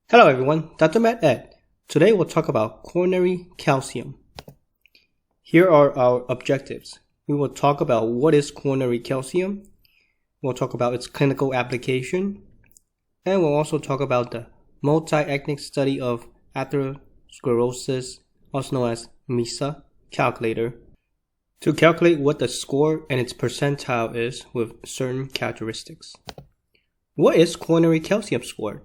Hello everyone, Dr. Matt Ed. Today we'll talk about coronary calcium. Here are our objectives. We will talk about what is coronary calcium. We'll talk about its clinical application. And we'll also talk about the multi-ethnic study of atherosclerosis, also known as MESA calculator, to calculate what the score and its percentile is with certain characteristics. What is coronary calcium score?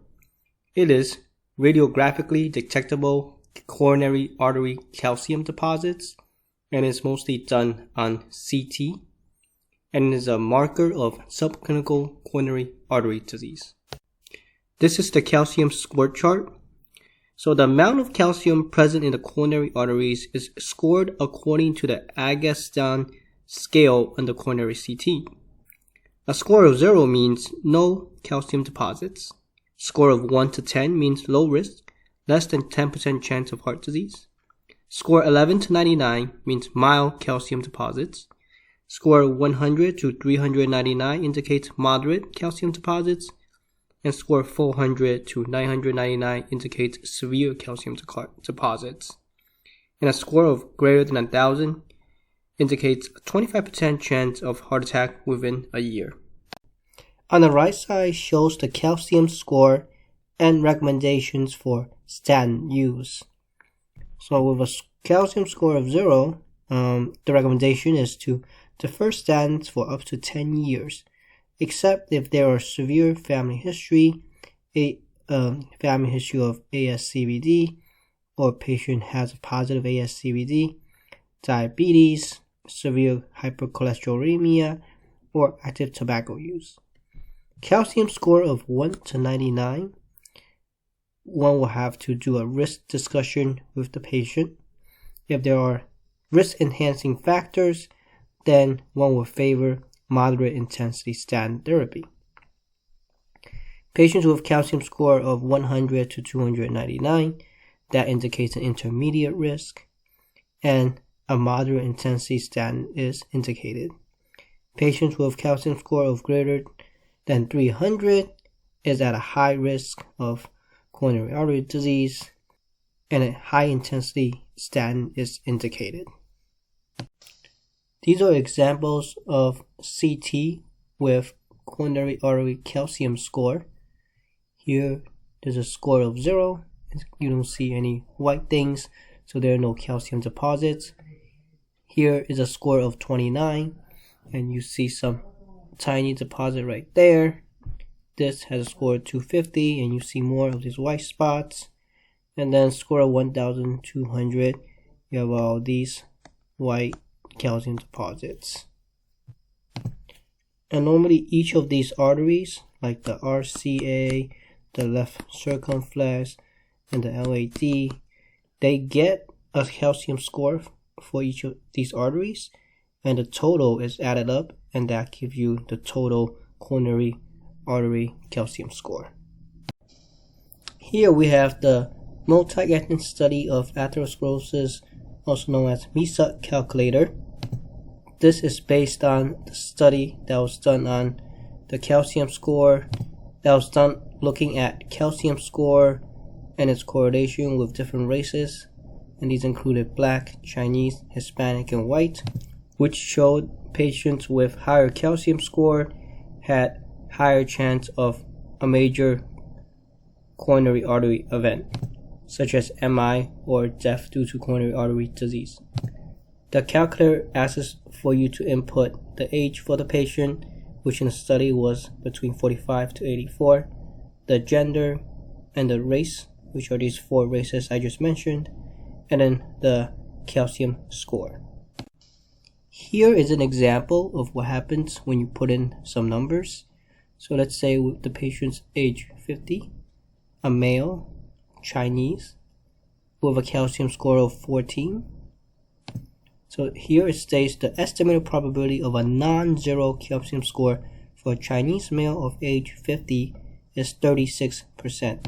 It is radiographically detectable coronary artery calcium deposits and is mostly done on CT and is a marker of subclinical coronary artery disease. This is the calcium score chart. So the amount of calcium present in the coronary arteries is scored according to the Agatston scale on the coronary CT. A score of 0 means no calcium deposits. Score of 1 to 10 means low risk, less than 10% chance of heart disease. Score 11 to 99 means mild calcium deposits. Score 100 to 399 indicates moderate calcium deposits. And score 400 to 999 indicates severe calcium deposits. And a score of greater than 1,000 indicates a 25% chance of heart attack within a year. On the right side shows the calcium score and recommendations for statin use. So with a calcium score of 0, the recommendation is to defer statins for up to 10 years, except if there are severe family history, family history of ASCVD, or patient has a positive ASCVD, diabetes, severe hypercholesterolemia, or active tobacco use. Calcium score of 1 to 99, one will have to do a risk discussion with the patient. If there are risk-enhancing factors, then one will favor moderate intensity statin therapy. Patients with calcium score of 100 to 299, that indicates an intermediate risk, and a moderate intensity statin is indicated. Patients with calcium score of greater than 300 is at a high risk of coronary artery disease, and a high intensity statin is indicated. These are examples of CT with coronary artery calcium score. Here there's a score of 0. You don't see any white things, so there are no calcium deposits. Here is a score of 29, and you see some tiny deposit right there. This has a score of 250, and you see more of these white spots. And then score of 1,200, you have all these white calcium deposits. And normally each of these arteries, like the RCA, the left circumflex, and the LAD, they get a calcium score for each of these arteries, and the total is added up, and that gives you the total coronary artery calcium score. Here we have the multi-ethnic study of atherosclerosis, also known as MESA calculator. This is based on the study that was done on the calcium score, that was done looking at calcium score and its correlation with different races, and these included Black, Chinese, Hispanic, and white, which showed patients with higher calcium score had higher chance of a major coronary artery event, such as MI or death due to coronary artery disease. The calculator asks for you to input the age for the patient, which in the study was between 45 to 84, the gender, and the race, which are these 4 races I just mentioned, and then the calcium score. Here is an example of what happens when you put in some numbers. So let's say with the patient's age 50, a male, Chinese, with a calcium score of 14. So here it states the estimated probability of a non-zero calcium score for a Chinese male of age 50 is 36%,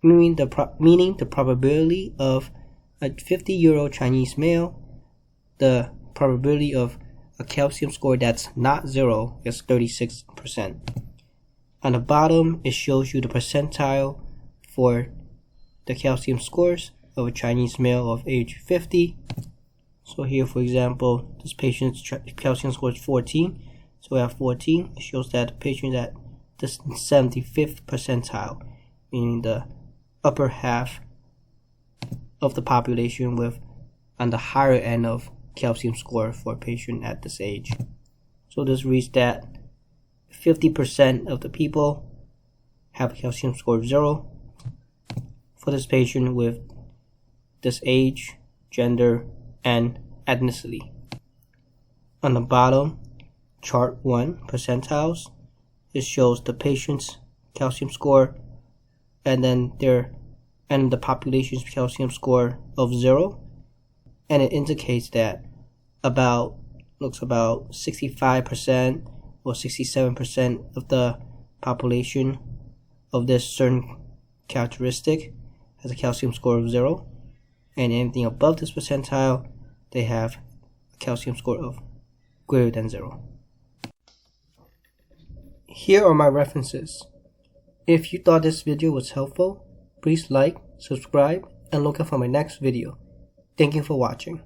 meaning the probability of a 50-year-old Chinese male, the probability of a calcium score that's not 0 is 36%. On the bottom, it shows you the percentile for the calcium scores of a Chinese male of age 50. So here, for example, this patient's calcium score is 14. So we have 14. It shows that the patient is at the 75th percentile, meaning the upper half of the population with on the higher end of calcium score for a patient at this age. So this reads that 50% of the people have a calcium score of 0 for this patient with this age, gender, and ethnicity. On the bottom, chart 1, percentiles, it shows the patient's calcium score and then the population's calcium score of 0, and it indicates that about 65% or 67% of the population of this certain characteristic has a calcium score of 0, and anything above this percentile, they have a calcium score of greater than 0. Here are my references. If you thought this video was helpful, please like, subscribe, and look out for my next video. Thank you for watching.